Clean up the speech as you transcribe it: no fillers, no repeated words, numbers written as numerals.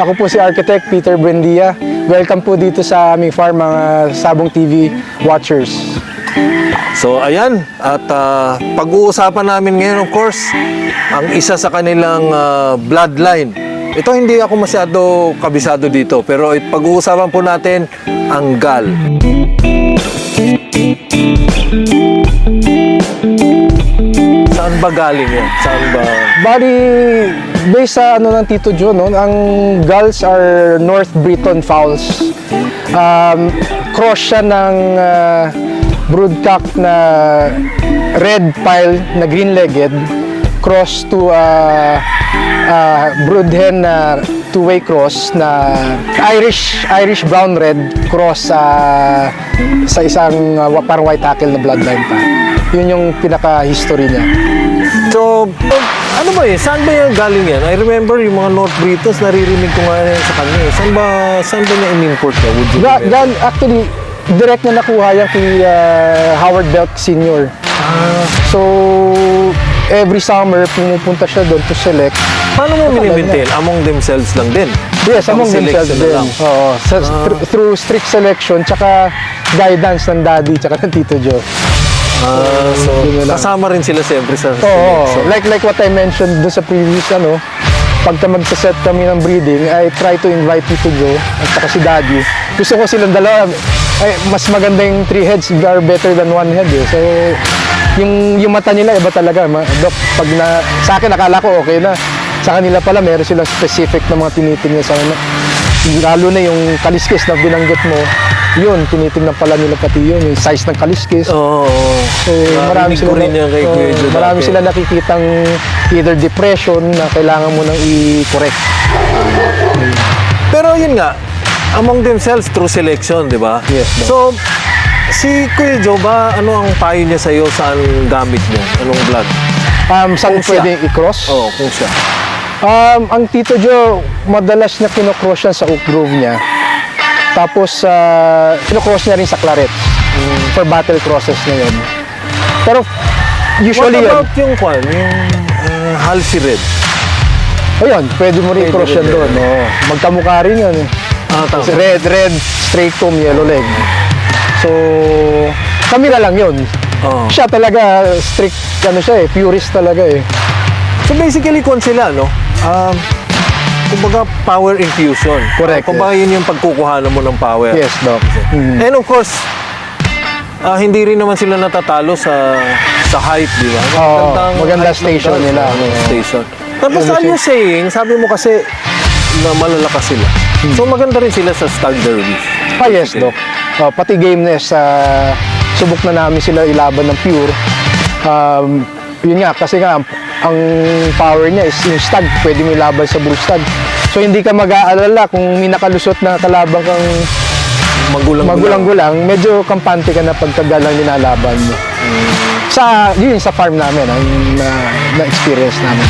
Ako po si Architect Peter Buendia. Welcome po dito sa aming farm, mga Sabong TV watchers. So ayan, at pag-uusapan namin ngayon, of course, ang isa sa kanilang bloodline. Ito hindi ako masyado kabisado dito, pero pag-uusapan po natin ang GAL. Saan ba galing yan? Saan ba? Bali, based sa ng Tito Joe, no, ang Gals are North Breton fowls. Cross siya ng broodcock na red pile na green-legged, cross to brood hen na two-way cross na Irish brown red cross sa isang parang white hackle na bloodline pa. Yun yung pinaka-history niya. So, ano ba eh? Saan ba yung galing yan? I remember yung mga North Britons, naririnig ko nga yan sa kanya. Saan ba niya in-import ka? Actually, direct na nakuha yan kay Howard Belk Sr. So, every summer, pumupunta siya doon to select. Paano mo minimaintain? Among themselves lang din? Yes, among themselves din. Oo, through strict selection, tsaka guidance ng daddy, tsaka ng Tito Joe. So, kasama rin sila siyempre sa selection. Like what I mentioned doon sa previous, pagka magsaset kami ng breeding, I try to invite Tito Joe at saka si daddy. Gusto ko silang dalawa, mas maganda yung 3 heads are better than 1 head eh. So, yung mata nila iba talaga. Dok, sa akin akala ko okay na. Sa kanila pala meron silang specific na mga tinitingnan sa kanila. Lalo na yung kaliskis na binanggit mo, yun, tinitingnan pala nila pati yun, yung size ng kaliskis. Oo. So, marami sila nakikitang either depression na kailangan mo nang i-correct. Pero yun nga, among themselves through selection, di ba? Yes. So, si Kuya Joe ba, ano ang payo niya sa'yo? Saan gamit niya? Anong blood? Saan pwedeng i-cross? Oo, kung siya. Ang Tito Joe, madalas na kinocross yan sa Oak Grove niya. Tapos, kinocross niya rin sa Claret. For battle crosses na yun. Pero, usually What about yung Halsey Red? Ayun, pwede mo rin cross yan doon. Magkamukha rin yun. Red, straight comb, yellow leg. So, kami na lang yun. Siya talaga, strict, purist talaga eh. So basically, sila, no? Kumbaga, power infusion. Correct. Kumbaga, yun yung pagkukuhanan mo ng power. Yes, Doc. And of course, hindi rin naman sila natatalo sa height, di ba? Maganda station nila. Station. Tapos, you're saying, sabi mo kasi, na malalakas sila. So, maganda rin sila sa stag derbies. Yes, Doc. Pati gameness, subok na namin sila ilaban ng pure. Yun nga, kasi nga, ang power niya is yung stag. Pwede mo ilaban sa bull stag. So, hindi ka mag-aalala kung may nakalusot na kalabang kang magulang-gulang, medyo kampante ka na pagkagalang nilalaban mo. Yun sa farm namin, na-experience namin.